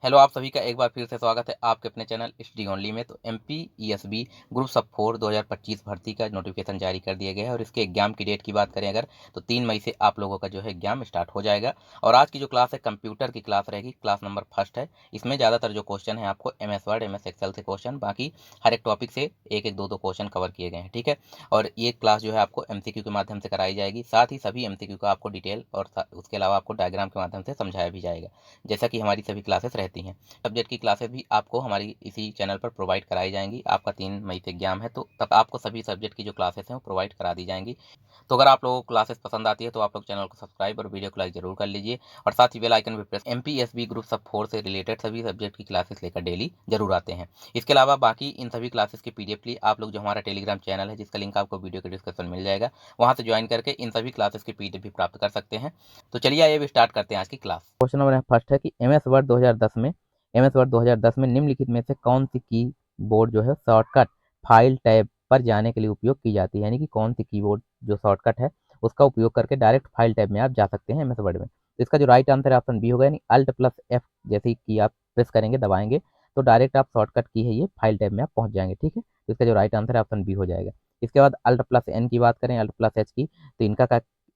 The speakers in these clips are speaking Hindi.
हेलो, आप सभी का एक बार फिर से स्वागत है आपके अपने चैनल स्टडी ओनली में। तो एमपीईएसबी ग्रुप सब 4 2025 भर्ती का नोटिफिकेशन जारी कर दिया गया है और इसके एग्जाम की डेट की बात करें अगर तो 3 मई से आप लोगों का जो है एग्जाम स्टार्ट हो जाएगा। और आज की जो क्लास है कंप्यूटर की क्लास रहेगी, क्लास नंबर फर्स्ट है। इसमें ज़्यादातर जो क्वेश्चन है आपको एमएस वर्ड एमएस एक्सेल से क्वेश्चन, बाकी हर एक टॉपिक से एक एक दो दो क्वेश्चन कवर किए गए हैं, ठीक है। और ये क्लास जो है आपको एमसीक्यू के माध्यम से कराई जाएगी, साथ ही सभी एमसीक्यू का आपको डिटेल और उसके अलावा आपको डायग्राम के माध्यम से समझाया भी जाएगा, जैसा कि हमारी सभी क्लासेस रहती हैं। सब्जेक्ट की क्लासेस भी आपको हमारी इसी चैनल पर प्रोवाइड कराई जाएंगी। आपका 3 मई से एग्जाम है, तो तब आपको सभी सब्जेक्ट की जो क्लासेस हैं वो प्रोवाइड करा दी जाएंगी। तो अगर आप लोगों को क्लासेस पसंद आती है तो आप लोग चैनल को सब्सक्राइब और वीडियो को लाइक जरूर कर लीजिए, और साथ ही बेल आइकन भी प्रेस। एमपीएसबी ग्रुप सब 4 से रिलेटेड सभी सब्जेक्ट की क्लासेस लेकर डेली जरूर आते हैं। इसके अलावा बाकी इन सभी क्लासेस की पीडीएफ लिए आप लोग जो हमारा टेलीग्राम चैनल है, जिसका लिंक आपको वीडियो के डिस्क्रिप्शन में मिल जाएगा, वहां से ज्वाइन करके इन सभी क्लासेस की पीडीएफ भी प्राप्त कर सकते हैं। तो चलिए आइए स्टार्ट करते हैं आज की क्लास। क्वेश्चन नंबर फर्स्ट है कि एमएस वर्ड 2010 में निम्नलिखित में से कौन सी कीबोर्ड जो है शॉर्टकट फाइल टैब पर जाने के लिए उपयोग की जाती है, यानी कि कौन सी कीबोर्ड जो शॉर्टकट है उसका उपयोग करके डायरेक्ट फाइल टैब में आप जा सकते हैं एमएस वर्ड में। तो इसका जो राइट आंसर है ऑप्शन बी होगा, यानी अल्ट प्लस एफ जैसे कि आप प्रेस करेंगे दबाएंगे तो डायरेक्ट आप शॉर्टकट की है ये फाइल टैब में आप पहुंच जाएंगे, ठीक है। तो इसका जो राइट आंसर है ऑप्शन बी हो जाएगा। इसके बाद अल्ट प्लस एन की बात करें, अल्ट प्लस एच की, तो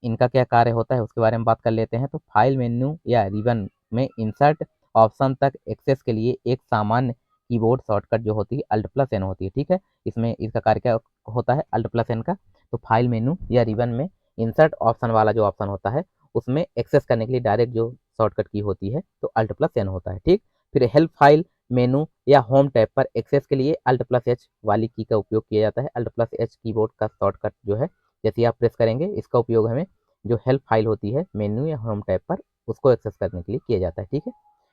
इनका क्या कार्य होता है उसके बारे में बात कर लेते हैं। तो फाइल मेन्यू या रिबन में इंसर्ट ऑप्शन तक एक्सेस के लिए एक सामान्य कीबोर्ड शॉर्टकट जो होती है अल्ट प्लस एन होती है, ठीक है। इसमें इसका कार्य क्या होता है अल्ट प्लस एन का, तो फाइल मेनू या रिबन में इंसर्ट ऑप्शन वाला जो ऑप्शन होता है उसमें एक्सेस करने के लिए डायरेक्ट जो शॉर्टकट की होती है तो अल्ट प्लस एन होता है, ठीक। फिर हेल्प फाइल मेनू या होम टैब पर एक्सेस के लिए अल्ट प्लस एच वाली की का उपयोग किया जाता है। अल्ट प्लस एच कीबोर्ड का शॉर्टकट जो है जैसे ही आप प्रेस करेंगे इसका उपयोग हमें जो हेल्प फाइल होती है मेनू या होम टैब पर उसको एक्सेस करने के लिए किया जाता है, ठीक है।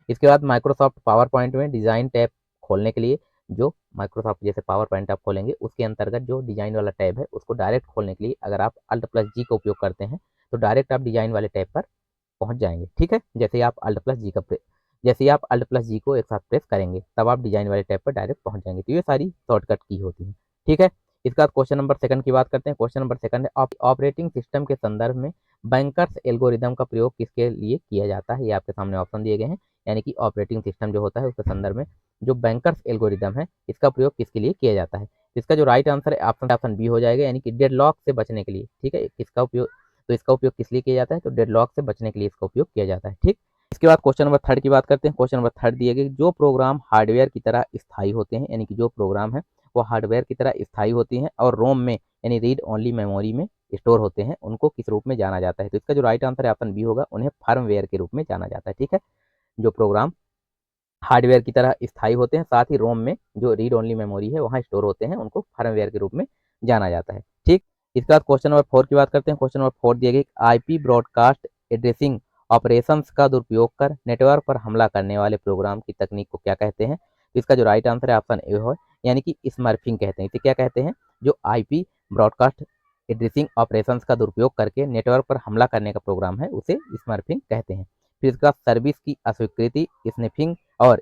इसके बाद माइक्रोसॉफ्ट पावर पॉइंट में डिज़ाइन टैब खोलने के लिए जो माइक्रोसॉफ्ट जैसे पावर पॉइंट आप खोलेंगे उसके अंतर्गत जो डिज़ाइन वाला टैब है उसको डायरेक्ट खोलने के लिए अगर आप अल्ट प्लस जी का उपयोग करते हैं तो डायरेक्ट आप डिज़ाइन वाले टैब पर पहुंच जाएंगे, ठीक है। जैसे ही आप अल्ट प्लस जी को एक साथ प्रेस करेंगे तब आप डिज़ाइन वाले टैब पर डायरेक्ट पहुंच जाएंगे। तो ये सारी शॉर्टकट की होती है, ठीक है। इसका क्वेश्चन नंबर सेकंड की बात करते हैं। क्वेश्चन नंबर सेकंड है ऑपरेटिंग सिस्टम के संदर्भ में बैंकर्स एल्गोरिदम का प्रयोग किसके लिए किया जाता है, ये आपके सामने ऑप्शन दिए गए हैं। यानी कि ऑपरेटिंग सिस्टम जो होता है उसके संदर्भ में जो बैंकर्स एल्गोरिदम है इसका प्रयोग किसके लिए किया जाता है। इसका जो राइट आंसर है ऑप्शन बी हो जाएगा, यानी कि डेडलॉक से बचने के लिए, ठीक है। इसका उपयोग तो इसका उपयोग किस लिए किया जाता है, तो डेडलॉक से बचने के लिए इसका उपयोग किया जाता है, ठीक। इसके बाद क्वेश्चन नंबर थर्ड की बात करते हैं। क्वेश्चन नंबर थर्ड दिए गए जो प्रोग्राम हार्डवेयर की तरह स्थायी होते हैं, यानी कि जो प्रोग्राम है वो हार्डवेयर की तरह स्थायी होती हैं और रोम में यानी रीड ओनली मेमोरी में स्टोर होते हैं, उनको किस रूप में जाना जाता है। तो इसका जो राइट आंसर है ऑप्शन बी होगा, उन्हें फर्मवेयर के रूप में जाना जाता है, ठीक है। जो प्रोग्राम हार्डवेयर की तरह स्थायी होते हैं साथ ही रोम में जो रीड ओनली मेमोरी है वहाँ स्टोर होते हैं, उनको फर्मवेयर के रूप में जाना जाता है, ठीक। इसके बाद क्वेश्चन नंबर फोर की बात करते हैं। क्वेश्चन नंबर फोर दिए गए आईपी ब्रॉडकास्ट एड्रेसिंग ऑपरेशंस का दुरुपयोग कर नेटवर्क पर हमला करने वाले प्रोग्राम की तकनीक को क्या कहते हैं। तो इसका जो राइट आंसर है ऑप्शन ए है, यानी कि स्मर्फिंग कहते हैं। इसे क्या कहते हैं, जो आईपी ब्रॉडकास्ट एड्रेसिंग ऑपरेशंस का दुरुपयोग करके नेटवर्क पर हमला करने का प्रोग्राम है उसे स्मर्फिंग कहते हैं। फिर इसका सर्विस की अस्वीकृति स्निफिंग और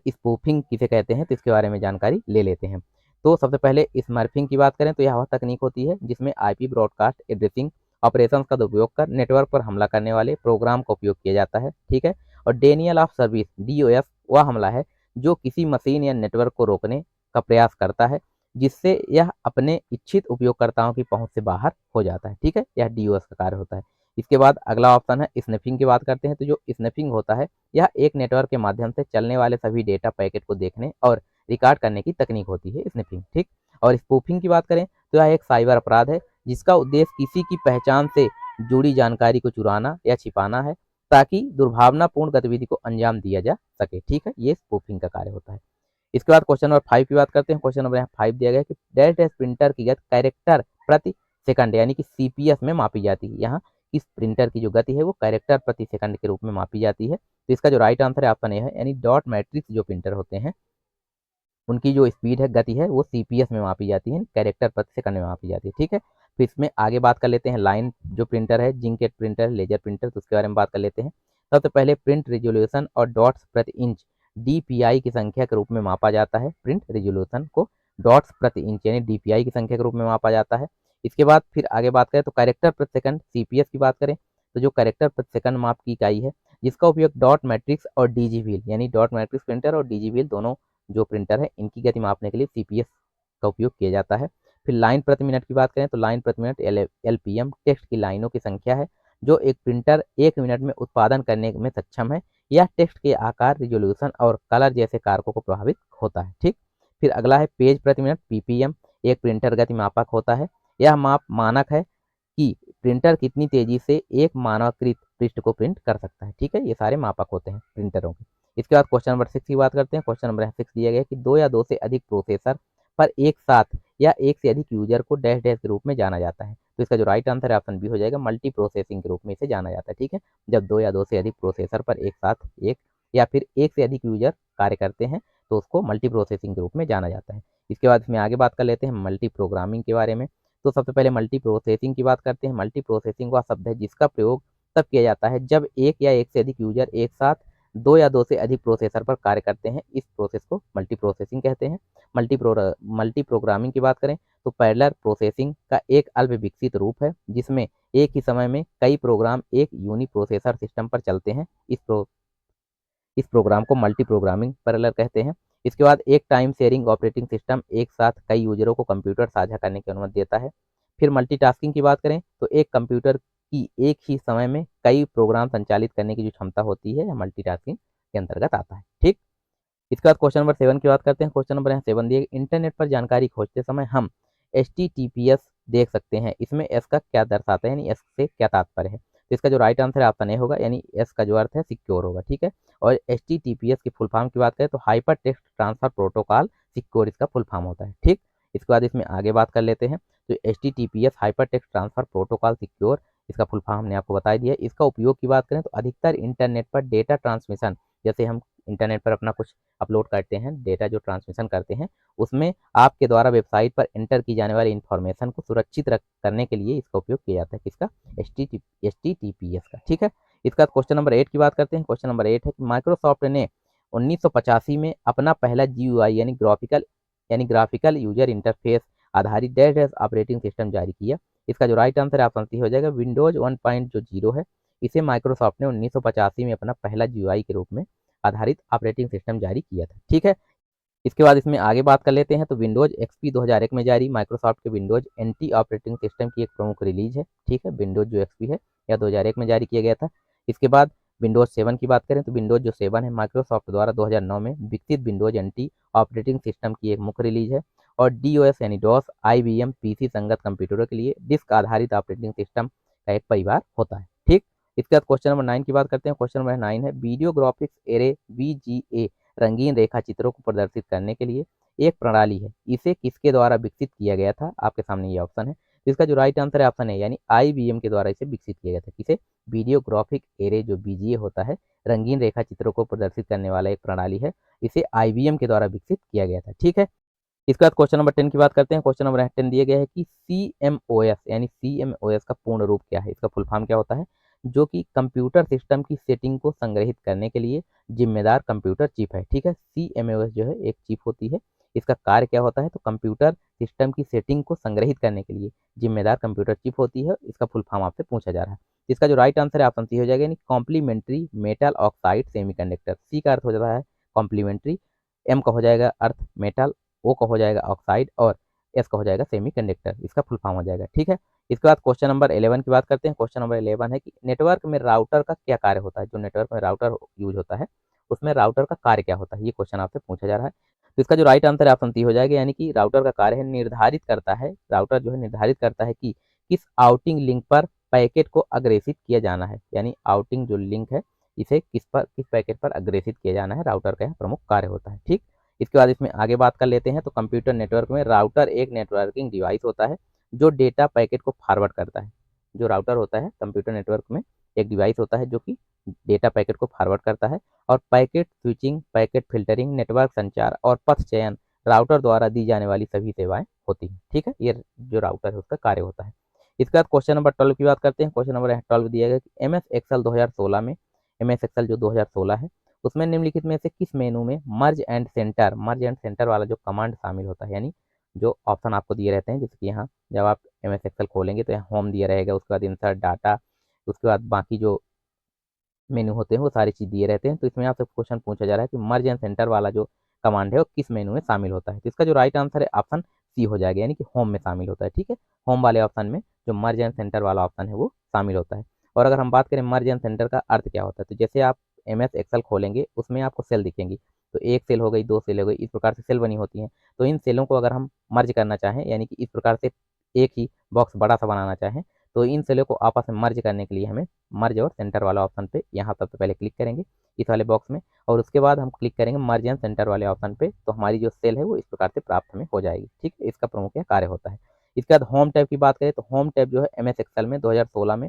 स्पूफिंग किसे कहते हैं, तो इसके बारे में जानकारी ले लेते हैं। तो सबसे पहले स्मर्फिंग की बात करें तो यह वह तकनीक होती है जिसमें आईपी ब्रॉडकास्ट एड्रेसिंग ऑपरेशंस का उपयोग कर नेटवर्क पर हमला करने वाले प्रोग्राम का उपयोग किया जाता है, ठीक है। और डेनियल ऑफ सर्विस डीओएस वह हमला है जो किसी मशीन या नेटवर्क को रोकने का प्रयास करता है जिससे यह अपने इच्छित उपयोगकर्ताओं की पहुंच से बाहर हो जाता है, ठीक है। यह डीओएस का कार्य होता है। इसके बाद अगला ऑप्शन है स्निफिंग की बात करते हैं। तो जो स्निफिंग होता है यह एक नेटवर्क के माध्यम से चलने वाले सभी डेटा पैकेट को देखने और रिकॉर्ड करने की तकनीक होती है स्निफिंग, ठीक। और स्पूफिंग की बात करें तो यह एक साइबर अपराध है जिसका उद्देश्य किसी की पहचान से जुड़ी जानकारी को चुराना या छिपाना है ताकि दुर्भावनापूर्ण गतिविधि को अंजाम दिया जा सके, ठीक है। ये स्पूफिंग का कार्य होता है। इसके बाद क्वेश्चन नंबर फाइव की बात करते हैं। क्वेश्चन नंबर फाइव दिया गया कि डैश डैश प्रिंटर की गति कैरेक्टर प्रति सेकंड यानी कि सीपीएस में मापी जाती है। यहाँ इस प्रिंटर की जो गति है वो कैरेक्टर प्रति सेकंड के रूप में मापी जाती है। तो इसका जो राइट आंसर है ऑप्शन ए है, यानी डॉट मैट्रिक्स जो प्रिंटर होते हैं उनकी जो स्पीड है गति है वो सीपीएस में मापी जाती है, कैरेक्टर प्रति सेकंड में मापी जाती है, ठीक है। फिर इसमें आगे बात कर लेते हैं लाइन जो प्रिंटर है, जिंकेट प्रिंटर, लेजर प्रिंटर, तो उसके बारे में बात कर लेते हैं। सबसे पहले प्रिंट रेजोल्यूशन और डॉट्स प्रति इंच डीपीआई की संख्या के रूप में मापा जाता है। प्रिंट रेजोल्यूशन को डॉट्स प्रति इंच यानी डीपीआई की संख्या के रूप में मापा जाता है। इसके बाद फिर आगे बात करें तो कैरेक्टर प्रति सेकंड सीपीएस की बात करें तो जो कैरेक्टर प्रति सेकंड माप की इकाई है जिसका उपयोग डॉट मैट्रिक्स और डीजी व्हील यानी डॉट मैट्रिक्स प्रिंटर और डीजी व्हील दोनों जो प्रिंटर है इनकी गति मापने के लिए सीपीएस का उपयोग किया जाता है। फिर लाइन प्रति मिनट की बात करें तो लाइन प्रति मिनट एलपीएम टेक्स्ट की लाइनों की संख्या है जो एक प्रिंटर 1 मिनट में उत्पादन करने में सक्षम है। यह टेक्स्ट के आकार, रिजोल्यूशन और कलर जैसे कारकों को प्रभावित होता है। ठीक, फिर अगला है पेज प्रति मिनट पीपीएम, एक प्रिंटर गति मापक होता है। यह माप मानक है कि प्रिंटर कितनी तेजी से एक मानकीकृत पृष्ठ को प्रिंट कर सकता है। ठीक है, ये सारे मापक होते हैं प्रिंटरों के। इसके बाद क्वेश्चन नंबर 6 की बात करते हैं। क्वेश्चन नंबर 6 दिया गया है कि दो या दो से अधिक प्रोसेसर पर एक साथ या एक से अधिक यूजर को डैश डैश के रूप में जाना जाता है। तो इसका जो राइट आंसर है ऑप्शन बी हो जाएगा, मल्टी प्रोसेसिंग के रूप में इसे जाना जाता है। ठीक है, जब दो या दो से अधिक प्रोसेसर पर एक साथ एक या फिर एक से अधिक यूजर कार्य करते हैं तो उसको मल्टी प्रोसेसिंग के रूप में जाना जाता है। इसके बाद इसमें आगे बात कर लेते हैं मल्टी प्रोग्रामिंग के बारे में। तो सबसे पहले मल्टी प्रोसेसिंग की बात करते हैं। मल्टी प्रोसेसिंग वह शब्द है जिसका प्रयोग तब किया जाता है जब एक या एक से अधिक यूजर एक साथ दो या दो से अधिक प्रोसेसर पर कार्य करते हैं। इस प्रोसेस को मल्टी प्रोसेसिंग कहते हैं। मल्टी प्रोग्रामिंग की बात करें तो पैरेलल प्रोसेसिंग का एक अल्प विकसित रूप है जिसमें एक ही समय में कई प्रोग्राम एक यूनी प्रोसेसर सिस्टम पर चलते हैं। इस प्रोग्राम को मल्टी प्रोग्रामिंग पैरेलल कहते हैं। इसके बाद एक टाइम शेयरिंग ऑपरेटिंग सिस्टम एक साथ कई यूजरों को कंप्यूटर साझा करने की अनुमति देता है। फिर मल्टीटास्किंग की बात करें तो एक कंप्यूटर की एक ही समय में कई प्रोग्राम संचालित करने की जो क्षमता होती है यह मल्टीटास्किंग के अंतर्गत आता है। ठीक, इसके बाद क्वेश्चन नंबर 7 की बात करते हैं। क्वेश्चन नंबर 7 दिए इंटरनेट पर जानकारी खोजते समय हम HTTPS देख सकते हैं। इसमें एस का क्या दर्शाता है यानी एस से क्या तात्पर्य है। तो इसका जो राइट आंसर है ऑप्शन ए होगा यानी एस का जो अर्थ है सिक्योर होगा। ठीक है, और HTTPS की फुल फॉर्म की बात करें तो hyper text transfer protocol secure इसका फुल फॉर्म होता है। ठीक, इसके बाद इसमें आगे बात कर लेते हैं। तो HTTPS hyper text transfer protocol secure इसका फुल फॉर्म हमने आपको बता दिया। इसका उपयोग की बात करें तो अधिकतर इंटरनेट पर डेटा ट्रांसमिशन, जैसे हम इंटरनेट पर अपना कुछ अपलोड करते हैं, डेटा जो ट्रांसमिशन करते हैं उसमें आपके द्वारा वेबसाइट पर एंटर की जाने वाली इंफॉर्मेशन को सुरक्षित करने के लिए इसका उपयोग किया जाता है। किसका? HTTPS का। ठीक है, इसका बाद क्वेश्चन नंबर 8 की बात करते हैं। क्वेश्चन नंबर 8 है कि माइक्रोसॉफ्ट ने 1985 में अपना पहला GUI यानी ग्राफिकल यूजर इंटरफेस आधारित डैश डैश ऑपरेटिंग सिस्टम जारी किया। इसका जो राइट आंसर है ऑप्शन सी हो जाएगा, विंडोज 1.0 है। इसे माइक्रोसॉफ्ट ने 1985 में अपना पहला GUI के रूप में आधारित ऑपरेटिंग सिस्टम जारी किया था। ठीक है, इसके बाद इसमें आगे बात कर लेते हैं। तो विंडोज XP 2001 में जारी माइक्रोसॉफ्ट के विंडोज NT ऑपरेटिंग सिस्टम की एक प्रमुख रिलीज है। ठीक है, विंडोज जो XP है यह 2001 में जारी किया गया था। इसके बाद विंडोज 7 की बात करें तो विंडोज जो 7 है माइक्रोसॉफ्ट द्वारा 2009 में विकसित विंडोज NT ऑपरेटिंग सिस्टम की एक मुख्य रिलीज है। और DOS यानी डॉस IBM PC संगत कंप्यूटरों के लिए डिस्क आधारित ऑपरेटिंग सिस्टम का एक परिवार होता है। ठीक, इसके बाद क्वेश्चन नंबर 9 की बात करते हैं। क्वेश्चन नंबर 9 है वीडियो ग्राफिक्स एरे VGA रंगीन रेखा चित्रों को प्रदर्शित करने के लिए एक प्रणाली है। इसे किसके द्वारा विकसित किया गया था? आपके सामने ये ऑप्शन है। तो इसका जो राइट आंसर है ऑप्शन है यानी IBM के द्वारा इसे विकसित किया गया था। किसे? वीडियो ग्राफिक एरे जो VGA होता है, रंगीन रेखा चित्रों को प्रदर्शित करने वाला एक प्रणाली है। इसे IBM के द्वारा विकसित किया गया था। ठीक है, इसके बाद क्वेश्चन नंबर 10 की बात करते हैं। क्वेश्चन नंबर 10 दिया गया है कि CMOS यानी CMOS का पूर्ण रूप क्या है, इसका फुल फॉर्म क्या होता है? जो कि कंप्यूटर सिस्टम की सेटिंग को संग्रहित करने के लिए जिम्मेदार कंप्यूटर चिप है। ठीक है, CMOS जो है एक चिप होती है। इसका कार्य क्या होता है? तो कंप्यूटर सिस्टम की सेटिंग को संग्रहित करने के लिए जिम्मेदार कंप्यूटर चिप होती है। इसका फुल फॉर्म आपसे पूछा जा रहा है। इसका जो राइट आंसर है ऑप्शन सी हो जाएगा यानी कॉम्प्लीमेंट्री मेटल ऑक्साइड सेमीकंडक्टर। सी का अर्थ हो जाता है कॉम्प्लीमेंट्री, M का हो जाएगा अर्थ मेटल, O का हो जाएगा ऑक्साइड और S का हो जाएगा सेमीकंडक्टर। इसका फुल फॉर्म हो जाएगा। ठीक है, इसके बाद क्वेश्चन नंबर 11 की बात करते हैं। क्वेश्चन नंबर 11 है कि नेटवर्क में राउटर का क्या कार्य होता है? जो नेटवर्क में राउटर यूज होता है उसमें राउटर का कार्य क्या होता है, ये क्वेश्चन आपसे पूछा जा रहा है। तो इसका जो राइट आंसर है ऑप्शन सी हो जाएगा यानी कि राउटर का कार्य है राउटर जो है निर्धारित करता है कि किस आउटिंग लिंक पर पैकेट को अग्रेसित किया जाना है। यानी आउटिंग जो लिंक है इसे किस पैकेट पर अग्रेसित किया जाना है, राउटर का यह प्रमुख कार्य होता है। ठीक, इसके बाद इसमें आगे बात कर लेते हैं। तो कंप्यूटर नेटवर्क में राउटर एक नेटवर्किंग डिवाइस होता है जो डेटा पैकेट को फॉरवर्ड करता है। जो राउटर होता है कंप्यूटर नेटवर्क में एक डिवाइस होता है जो कि डेटा पैकेट को फॉरवर्ड करता है। और packet switching, packet filtering, network संचार और पथ चयन राउटर द्वारा दी जाने वाली सभी सेवाएं होती हैं। ठीक है, ये जो राउटर है उसका कार्य होता है। इसके बाद क्वेश्चन नंबर 12 की बात करते हैं। क्वेश्चन नंबर 12 दिया गया कि MS एक्सेल 2016 में MS एक्सेल जो 2016 है उसमें निम्नलिखित में से किस मेनू में मर्ज एंड सेंटर वाला जो कमांड शामिल होता है, यानी जो ऑप्शन आपको दिए रहते हैं, जैसे कि यहाँ जब आप MS एक्सेल खोलेंगे तो यहाँ होम दिया रहेगा, उसके बाद इंसर्ट डाटा, उसके बाद बाकी जो मेनू होते हैं वो सारी चीज़ दिए रहते हैं। तो इसमें आपसे क्वेश्चन पूछा जा रहा है कि मर्ज एंड सेंटर वाला जो कमांड है वो किस मेनू में शामिल होता है। तो इसका जो राइट आंसर है ऑप्शन सी हो जाएगा, यानी कि होम में शामिल होता है। ठीक है, होम वाले ऑप्शन में जो मर्ज एंड सेंटर वाला ऑप्शन है वो शामिल होता है। और अगर हम बात करें मर्ज एंड सेंटर का अर्थ क्या होता है, तो जैसे आप MS एक्सेल खोलेंगे उसमें आपको सेल दिखेंगी, तो एक सेल हो गई, दो सेल हो गई, इस प्रकार से सेल बनी होती हैं। तो इन सेलों को अगर हम मर्ज करना चाहें, यानी कि इस प्रकार से एक ही बॉक्स बड़ा सा बनाना चाहें, तो इन सेलों को आपस में मर्ज करने के लिए हमें मर्ज और सेंटर वाला ऑप्शन पे यहाँ सबसे पहले क्लिक करेंगे इस वाले बॉक्स में, और उसके बाद हम क्लिक करेंगे मर्ज एंड सेंटर वाले ऑप्शन पे, तो हमारी जो सेल है वो इस प्रकार से प्राप्त हमें हो जाएगी। ठीक है, इसका प्रमुख यह कार्य होता है। इसके बाद होम टैब की बात करें, तो होम टैब जो है MS एक्सेल में 2016 में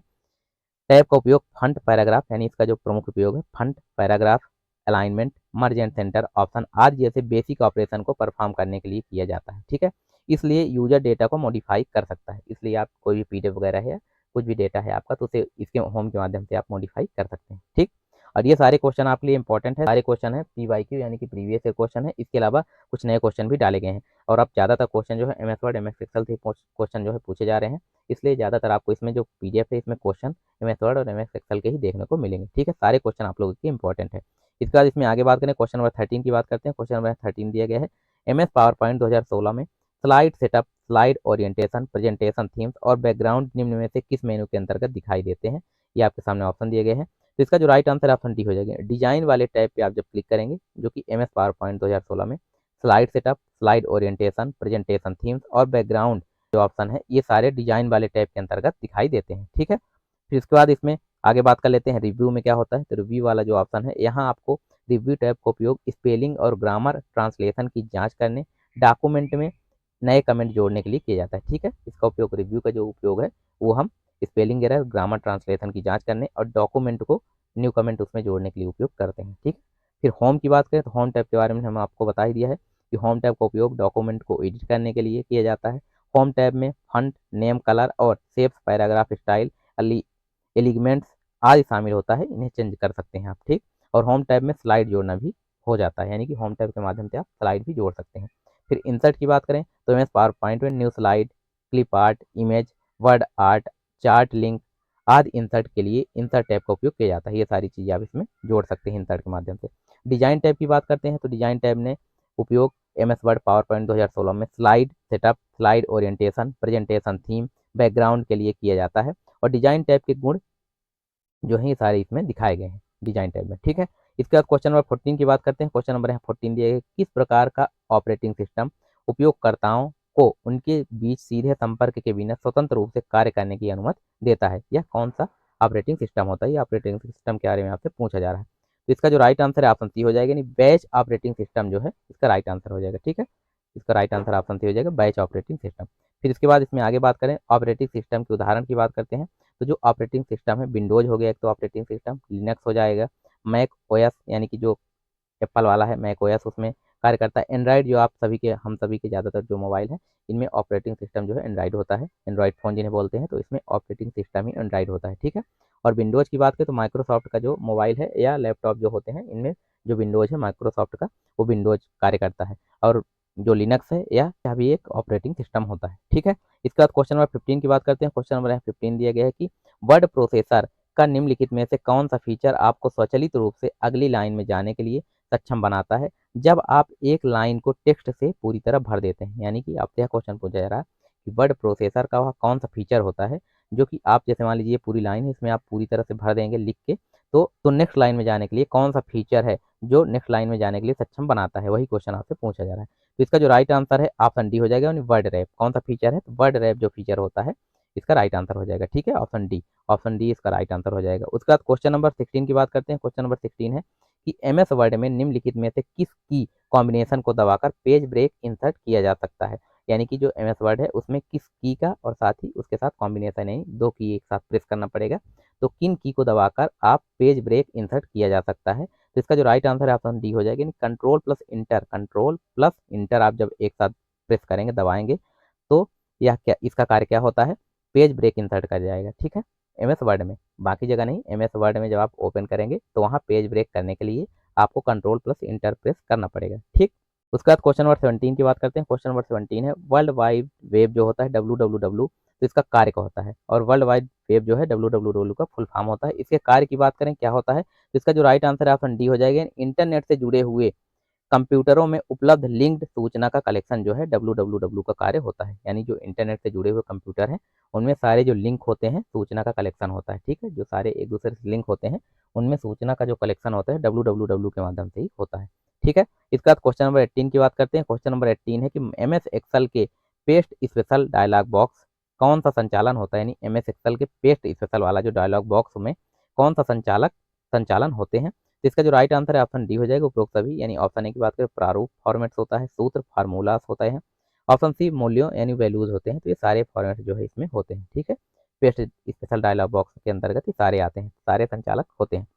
टैब का उपयोग फंड पैराग्राफ, यानी इसका जो प्रमुख उपयोग है fund paragraph, alignment, merge and centre option आदि जैसे बेसिक ऑपरेशन को परफॉर्म करने के लिए किया जाता है। ठीक है, इसलिए यूजर डेटा को मॉडिफाई कर सकता है, इसलिए आप कोई भी PDF वगैरह है या कुछ भी डेटा है आपका, तो उसे इसके होम के माध्यम से आप मॉडिफाई कर सकते हैं। ठीक, और ये सारे क्वेश्चन आपके लिए इंपॉर्टेंट है, सारे क्वेश्चन है PYQ यानी कि प्रीवियस ईयर क्वेश्चन है। इसके अलावा कुछ नए क्वेश्चन भी डाले गए हैं, और अब ज़्यादातर क्वेश्चन जो है MS वर्ड MS एक्सेल से क्वेश्चन जो है पूछे जा रहे हैं, इसलिए ज़्यादातर आपको इसमें जो PDF है इसमें क्वेश्चन MS वर्ड और MS एक्सेल के ही देखने को मिलेंगे। ठीक है, सारे क्वेश्चन आप लोगों के इंपॉर्टेंट है। इसके बाद इसमें आगे बात करें, क्वेश्चन नंबर 13 की बात करते हैं। क्वेश्चन नंबर 13 दिया गया है, MS पावर पॉइंट 2016 में slide setup, slide orientation, presentation themes और बैकग्राउंड निम्न में से किस मेनू के अंतर्गत दिखाई देते हैं। ये आपके सामने ऑप्शन दिए गए हैं। तो इसका जो राइट आंसर है ऑप्शन डी हो जाएगा। डिजाइन वाले टैब पे आप जब क्लिक करेंगे, जो कि MS पावर पॉइंट 2016 में slide setup, slide orientation, presentation themes और बैकग्राउंड जो ऑप्शन है ये सारे डिजाइन वाले टैब के अंतर्गत दिखाई देते हैं। ठीक है, फिर इसके बाद इसमें आगे बात कर लेते हैं रिव्यू में क्या होता है। तो रिव्यू वाला जो ऑप्शन है, यहाँ आपको रिव्यू टैब का उपयोग स्पेलिंग और ग्रामर ट्रांसलेशन की जांच करने, डॉक्यूमेंट में नए कमेंट जोड़ने के लिए किया जाता है। ठीक है, इसका उपयोग रिव्यू का जो उपयोग है वो हम स्पेलिंग एरर, ग्रामर ट्रांसलेशन की जांच करने और डॉक्यूमेंट को न्यू कमेंट उसमें जोड़ने के लिए उपयोग करते हैं। ठीक, फिर होम की बात करें तो होम टैब के बारे में हम आपको बता ही दिया है कि होम टैब का उपयोग डॉक्यूमेंट को एडिट करने के लिए किया जाता है। होम टैब में फंट, नेम, कलर और शेप्स, पैराग्राफ स्टाइल, एलिगमेंट्स आदि शामिल होता है, इन्हें चेंज कर सकते हैं आप। ठीक, और होम टैब में स्लाइड जोड़ना भी हो जाता है, यानी कि होम टैब के माध्यम से आप स्लाइड भी जोड़ सकते हैं। फिर इंसर्ट की बात करें तो MS पावर पॉइंट में new slide, clip art, image, word art, chart, link आदि इंसर्ट के लिए इंसर्ट टैब का उपयोग किया जाता है। ये सारी चीज़ें आप इसमें जोड़ सकते हैं इंसर्ट के माध्यम से। डिजाइन टैब की बात करते हैं तो डिजाइन टैब ने उपयोग MS वर्ड पावर पॉइंट 2016 में slide setup, slide orientation, presentation theme, background के लिए किया जाता है, और डिजाइन टैब के गुण जो है ये सारे इसमें दिखाए गए हैं डिजाइन टैब में। ठीक है, इसके बाद क्वेश्चन नंबर 14 की बात करते हैं। क्वेश्चन नंबर 14 दिया गया, किस प्रकार का ऑपरेटिंग सिस्टम उपयोगकर्ताओं को उनके बीच सीधे संपर्क के बिना स्वतंत्र रूप से कार्य करने की अनुमति देता है। यह कौन सा ऑपरेटिंग सिस्टम होता है, ये ऑपरेटिंग सिस्टम के बारे में आपसे पूछा जा रहा है। तो इसका जो राइट आंसर है ऑप्शन सी हो जाएगा, यानी बैच ऑपरेटिंग सिस्टम जो है इसका राइट आंसर हो जाएगा। ठीक है, इसका राइट आंसर ऑप्शन सी हो जाएगा, बैच ऑपरेटिंग सिस्टम। फिर इसके बाद इसमें आगे बात करें ऑपरेटिंग सिस्टम के उदाहरण की बात करते हैं। तो जो ऑपरेटिंग सिस्टम है, विंडोज हो गया एक तो ऑपरेटिंग सिस्टम, लिनक्स हो जाएगा, मैक OS यानी कि जो एप्पल वाला है मैक OS उसमें कार्य करता है, एंड्रॉइड जो आप सभी के हम सभी के ज़्यादातर जो मोबाइल है इनमें ऑपरेटिंग सिस्टम जो है एंड्रॉइड होता है, एंड्रॉइड फ़ोन जिन्हें बोलते हैं, तो इसमें ऑपरेटिंग सिस्टम ही एंड्रॉइड होता है। ठीक है, और विंडोज़ की बात करें तो माइक्रोसॉफ्ट का जो मोबाइल है या लैपटॉप जो होते हैं इनमें जो विंडोज़ है माइक्रोसॉफ्ट का, वो विंडोज़ कार्य करता है, और जो लिनक्स है यह भी एक ऑपरेटिंग सिस्टम होता है। ठीक है, इसके बाद क्वेश्चन नंबर 15 की बात करते हैं। क्वेश्चन नंबर 15 दिया गया है कि वर्ड प्रोसेसर का निम्नलिखित में से कौन सा फीचर आपको स्वचालित रूप से अगली लाइन में जाने के लिए सक्षम बनाता है जब आप एक लाइन को टेक्स्ट से पूरी तरह भर देते हैं। यानी कि आपसे यह क्वेश्चन पूछा जा रहा है कि वर्ड प्रोसेसर का वह कौन सा फीचर होता है जो कि आप जैसे मान लीजिए पूरी लाइन है इसमें आप पूरी तरह से भर देंगे लिख के, तो नेक्स्ट लाइन में जाने के लिए कौन सा फीचर है जो नेक्स्ट लाइन में जाने के लिए सक्षम बनाता है, वही क्वेश्चन आपसे पूछा जा रहा है। तो इसका जो राइट आंसर है ऑप्शन डी हो जाएगा, यानी वर्ड रैप। कौन सा फीचर है, तो वर्ड रैप जो फीचर होता है इसका राइट आंसर हो जाएगा। ठीक है, ऑप्शन डी, ऑप्शन डी इसका राइट आंसर हो जाएगा। उसके बाद क्वेश्चन नंबर 16 की बात करते हैं। क्वेश्चन नंबर 16 है कि MS वर्ड में निम्नलिखित में से किस की कॉम्बिनेशन को दबाकर पेज ब्रेक इंसर्ट किया जा सकता है। यानी कि जो MS वर्ड है उसमें किस की का और साथ ही उसके साथ कॉम्बिनेशन नहीं, दो की एक साथ प्रेस करना पड़ेगा, तो किन की को दबाकर आप पेज ब्रेक इंसर्ट किया जा सकता है। तो इसका जो राइट आंसर है ऑप्शन डी हो जाएगा, control plus inter, control plus inter आप जब एक साथ प्रेस करेंगे दबाएंगे तो यह क्या इसका कार्य क्या होता है, पेज ब्रेक इंसर्ट कर जाएगा। ठीक है, MS वर्ड में, बाकी जगह नहीं, MS वर्ड में जब आप ओपन करेंगे तो वहाँ पेज ब्रेक करने के लिए आपको कंट्रोल प्लस इंटर प्रेस करना पड़ेगा। ठीक, उसके बाद क्वेश्चन नंबर 17 की बात करते हैं। क्वेश्चन नंबर 17 है वर्ल्ड वाइड वेब जो होता है WWW, तो इसका कार्य क्या होता है, और वर्ल्ड वाइड वेब जो है www का फुल फॉर्म होता है। इसके कार्य की बात करें क्या होता है, तो इसका जो राइट आंसर है ऑप्शन डी हो जाएगा। इंटरनेट से जुड़े हुए कंप्यूटरों में उपलब्ध लिंक्ड सूचना का कलेक्शन जो है www का कार्य होता है। यानी जो इंटरनेट से जुड़े हुए कंप्यूटर हैं उनमें सारे जो लिंक होते हैं सूचना का कलेक्शन होता है। ठीक है, जो सारे एक दूसरे से लिंक होते हैं उनमें सूचना का जो कलेक्शन होता है www के माध्यम से ही होता है। ठीक है, इसके बाद क्वेश्चन नंबर 18 की बात करते हैं। क्वेश्चन नंबर 18 है कि एम एस एक्सेल के पेस्ट स्पेशल डायलॉग बॉक्स कौन सा संचालन होता है। यानी एम एस एक्सेल के पेस्ट स्पेशल वाला जो डायलॉग बॉक्स में कौन सा संचालन होते हैं। तो इसका जो राइट आंसर है ऑप्शन डी हो जाएगा, उपरोक्त सभी। यानी ऑप्शन ए की बात करें प्रारूप फॉर्मेट्स होता है, सूत्र फार्मूलास होता है, ऑप्शन सी मूल्यों यानी वैल्यूज होते हैं। तो ये सारे फॉर्मेट जो है इसमें होते हैं। ठीक है, पेस्ट स्पेशल डायलॉग बॉक्स के अंतर्गत ये सारे आते हैं, सारे संचालक होते हैं,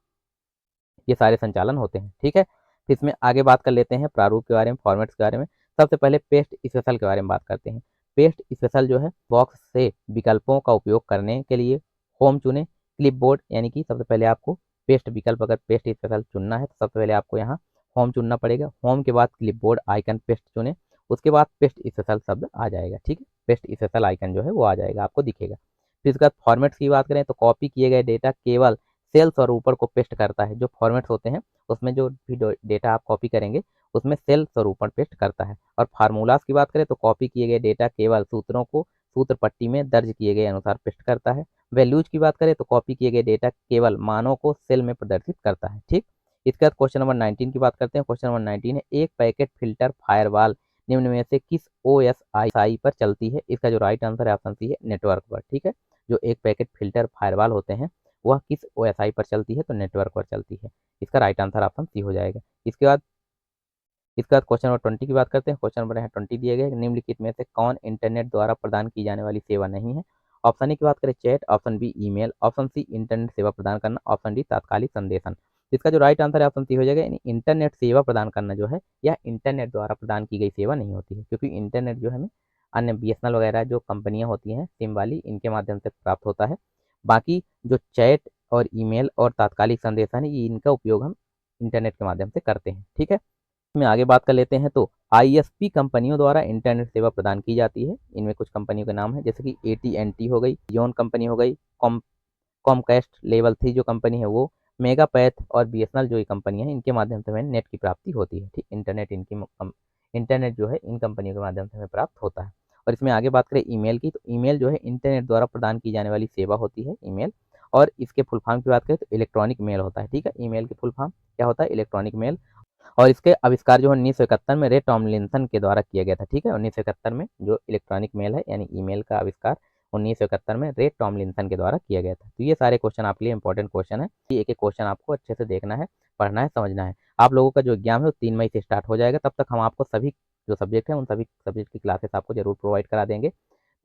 ये सारे संचालन होते हैं। ठीक है, तो इसमें आगे बात कर लेते हैं प्रारूप के बारे में, फॉर्मेट्स के बारे में। सबसे पहले पेस्ट स्पेशल के बारे में बात करते हैं। पेस्ट स्पेशल जो है बॉक्स से विकल्पों का उपयोग करने के लिए होम चुने, क्लिपबोर्ड यानी कि सबसे पहले आपको पेस्ट विकल्प अगर पेस्ट स्पेशल चुनना है तो सबसे पहले आपको यहाँ होम चुनना पड़ेगा। होम के बाद क्लिपबोर्ड आइकन पेस्ट चुने, उसके बाद पेस्ट स्पेशल शब्द आ जाएगा। ठीक है, पेस्ट स्पेशल आइकन जो है वो आ जाएगा, आपको दिखेगा। फिर इसके बाद फॉर्मेट्स की बात करें तो कॉपी किए गए डेटा केवल सेल्स और ऊपर को पेस्ट करता है। जो फॉर्मेट्स होते हैं उसमें जो भी डेटा आप कॉपी करेंगे उसमें सेल्स और ऊपर पेस्ट करता है। और फार्मूलाज की बात करें तो कॉपी किए गए डेटा केवल सूत्रों को सूत्र पट्टी में दर्ज किए गए अनुसार पेस्ट करता है। वैल्यूज की बात करें तो कॉपी किए गए डेटा केवल मानों को सेल में प्रदर्शित करता है। ठीक, इसके बाद क्वेश्चन नंबर 19 की बात करते हैं। क्वेश्चन नंबर 19 है एक पैकेट फिल्टर फायरवॉल निम्न में से किस OSI पर चलती है। इसका जो राइट आंसर है ऑप्शन सी है नेटवर्क पर। ठीक है, जो एक पैकेट फिल्टर फायरवॉल होते हैं वह किस OSI पर चलती है, तो नेटवर्क पर चलती है। इसका राइट आंसर ऑप्शन सी हो जाएगा। इसके बाद क्वेश्चन नंबर 20 की बात करते हैं। क्वेश्चन नंबर 20 दिए गए निम्नलिखित में से कौन इंटरनेट द्वारा प्रदान की जाने वाली सेवा नहीं है। ऑप्शन ए की बात करें chat, option B email, option C internet सेवा प्रदान करना, ऑप्शन डी तात्कालिक संदेशन। इसका जो राइट आंसर है ऑप्शन सी हो जाएगा। यानी इंटरनेट सेवा प्रदान करना जो है यह इंटरनेट द्वारा प्रदान की गई सेवा नहीं होती है, क्योंकि इंटरनेट जो है हमें अन्य BSNL वगैरह जो कंपनियां होती हैं सिम वाली इनके माध्यम से प्राप्त होता है। बाकी जो चैट और ईमेल और तात्कालिक संदेशन है ये इनका उपयोग हम इंटरनेट के माध्यम से करते हैं। ठीक है, में आगे बात कर लेते हैं तो ISP कंपनियों द्वारा इंटरनेट सेवा प्रदान की जाती है। इनमें कुछ कंपनियों के नाम है जैसे कि AT&T हो गई, योन कंपनी हो गई, कॉमकास्ट लेवल 3 जो कंपनी है वो, मेगापैथ और BSNL जो ये कंपनी है इनके माध्यम से हमें नेट की प्राप्ति होती है। ठीक, इंटरनेट जो है इन कंपनियों के माध्यम से हमें प्राप्त होता है। और इसमें आगे बात करें ईमेल की, तो ईमेल जो है इंटरनेट द्वारा प्रदान की जाने वाली सेवा होती है ईमेल। और इसके फुल फॉर्म की बात करें तो इलेक्ट्रॉनिक मेल होता है। ठीक है, ईमेल की फुल फॉर्म क्या होता है, इलेक्ट्रॉनिक मेल। और इसके आविष्कार जो है 1971 में रे टॉमलिंसन के द्वारा किया गया था। ठीक है, 1971 में जो इलेक्ट्रॉनिक मेल है यानी ईमेल का आविष्कार 1971 में रे टॉमलिंसन के द्वारा किया गया था। तो ये सारे क्वेश्चन आपके लिए इंपॉर्टेंट क्वेश्चन है। ये एक एक क्वेश्चन आपको अच्छे से देखना है, पढ़ना है, समझना है। आप लोगों का जो एग्जाम है वो 3 मई से स्टार्ट हो जाएगा। तब तक हम आपको सभी जो सब्जेक्ट है उन सभी सब्जेक्ट की क्लासेस आपको जरूर प्रोवाइड करा देंगे।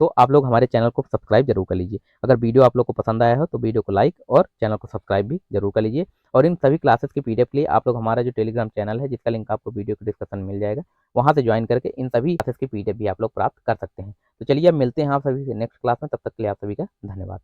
तो आप लोग हमारे चैनल को सब्सक्राइब जरूर कर लीजिए। अगर वीडियो आप लोग को पसंद आया हो तो वीडियो को लाइक और चैनल को सब्सक्राइब भी जरूर कर लीजिए। और इन सभी क्लासेस की PDF के लिए आप लोग हमारा जो टेलीग्राम चैनल है जिसका लिंक आपको वीडियो के डिस्क्रिप्शन में मिल जाएगा, वहां से ज्वाइन करके इन सभी क्लासेस की PDF भी आप लोग प्राप्त कर सकते हैं। तो चलिए अब मिलते हैं आप सभी से नेक्स्ट क्लास में, तब तक के लिए आप सभी का धन्यवाद।